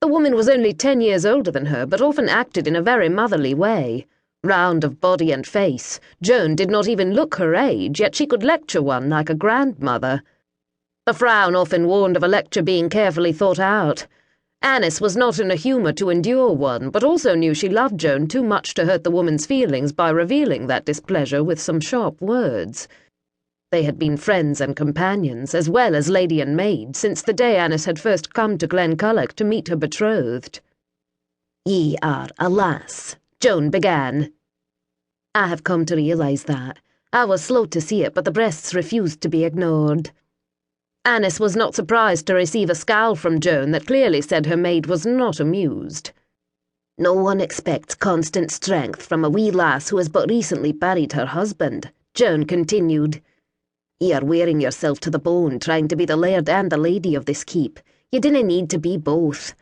The woman was only 10 years older than her, but often acted in a very motherly way. Round of body and face, Joan did not even look her age, yet she could lecture one like a grandmother. The frown often warned of a lecture being carefully thought out. Annys was not in a humour to endure one, but also knew she loved Joan too much to hurt the woman's feelings by revealing that displeasure with some sharp words. They had been friends and companions, as well as lady and maid, since the day Annys had first come to Glenculloch to meet her betrothed. "Ye are a lass," Joan began. "I have come to realise that. I was slow to see it, but the breasts refused to be ignored." Annys was not surprised to receive a scowl from Joan that clearly said her maid was not amused. "No one expects constant strength from a wee lass who has but recently buried her husband," Joan continued. "Ye are wearing yourself to the bone trying to be the laird and the lady of this keep. You dinna need to be both.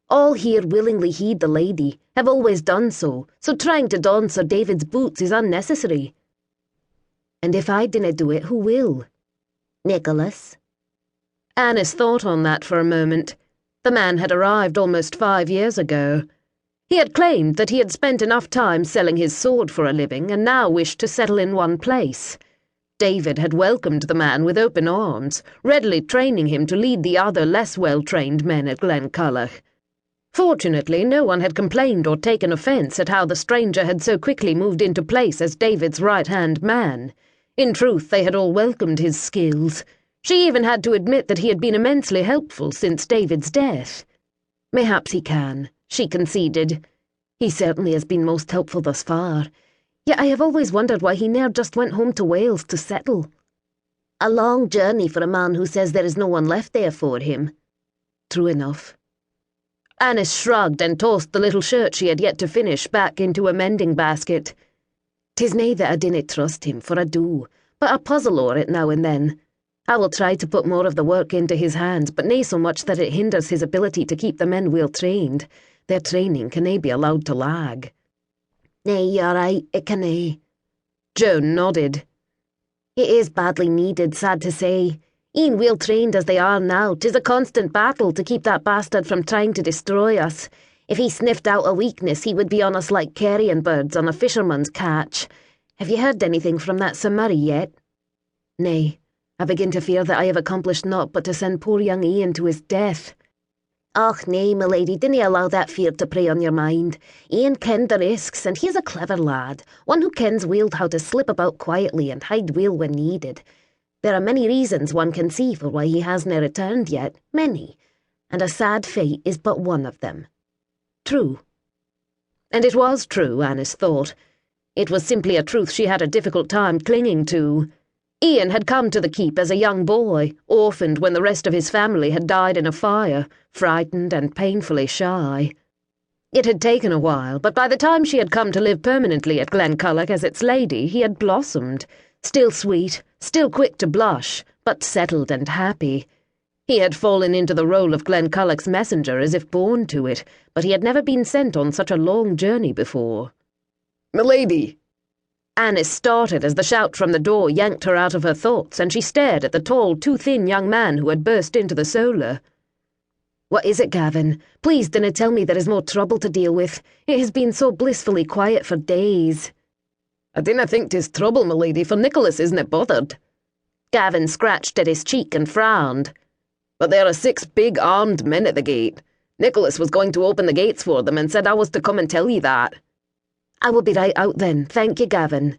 All here willingly heed the lady, have always done so trying to don Sir David's boots is unnecessary." "And if I dinna do it, who will?" "Nicholas." Annys thought on that for a moment. The man had arrived almost 5 years ago. He had claimed that he had spent enough time selling his sword for a living and now wished to settle in one place. David had welcomed the man with open arms, readily training him to lead the other less well-trained men at Glenculloch. Fortunately, no one had complained or taken offence at how the stranger had so quickly moved into place as David's right-hand man. In truth, they had all welcomed his skills. She even had to admit that he had been immensely helpful since David's death. "Mayhaps he can," she conceded. "He certainly has been most helpful thus far. Yet I have always wondered why he ne'er just went home to Wales to settle." "A long journey for a man who says there is no one left there for him." "True enough." Annys shrugged and tossed the little shirt she had yet to finish back into a mending basket. "'Tis nae that I dinna trust him, for I do, but I puzzle o'er it now and then. I will try to put more of the work into his hands, but nae so much that it hinders his ability to keep the men well trained. Their training can nae be allowed to lag." "Nay, you're right, it can nae." Joan nodded. "It is badly needed, sad to say. E'en well trained as they are now, 'tis a constant battle to keep that bastard from trying to destroy us. If he sniffed out a weakness, he would be on us like carrion birds on a fisherman's catch. Have you heard anything from that Sir Murray yet?" "Nay. I begin to fear that I have accomplished naught but to send poor young Ian to his death." "Och nay, my lady, dinna allow that fear to prey on your mind. Ian kenned the risks, and he is a clever lad, one who kens weel how to slip about quietly and hide weel when needed. There are many reasons one can see for why he hasna returned yet, many, and a sad fate is but one of them." True. And it was true, Annys thought. It was simply a truth she had a difficult time clinging to. Ian had come to the keep as a young boy, orphaned when the rest of his family had died in a fire, frightened and painfully shy. It had taken a while, but by the time she had come to live permanently at Glenculloch as its lady, he had blossomed, still sweet, still quick to blush, but settled and happy. He had fallen into the role of Glenculloch's messenger as if born to it, but he had never been sent on such a long journey before. "Milady!" Annys started as the shout from the door yanked her out of her thoughts, and she stared at the tall, too-thin young man who had burst into the solar. "What is it, Gavin? Please dinna tell me there is more trouble to deal with. It has been so blissfully quiet for days." "I dinna think 'tis trouble, my lady, for Nicholas isn't bothered." Gavin scratched at his cheek and frowned. "But there are 6 big armed men at the gate. Nicholas was going to open the gates for them and said I was to come and tell ye that." "I will be right out then, thank you, Gavin."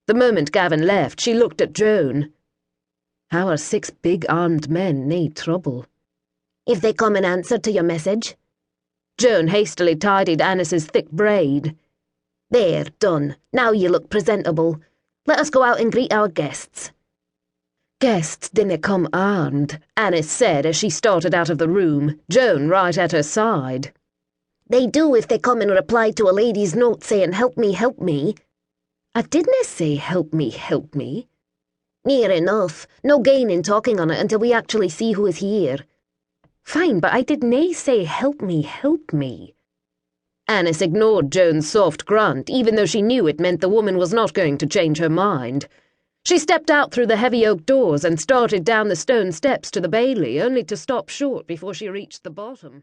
The moment Gavin left, she looked at Joan. "How are 6 big armed men nae trouble?" "If they come in answer to your message." Joan hastily tidied Annys's thick braid. "There, done. Now you look presentable. Let us go out and greet our guests." "Guests dinna come armed," Annys said as she started out of the room, Joan right at her side. "They do if they come in reply to a lady's note saying, 'Help me, help me.'" "I didna say help me, help me." "Near enough. No gain in talking on it until we actually see who is here." "Fine, but I did nae say help me, help me." Annys ignored Joan's soft grunt, even though she knew it meant the woman was not going to change her mind. She stepped out through the heavy oak doors and started down the stone steps to the bailey, only to stop short before she reached the bottom.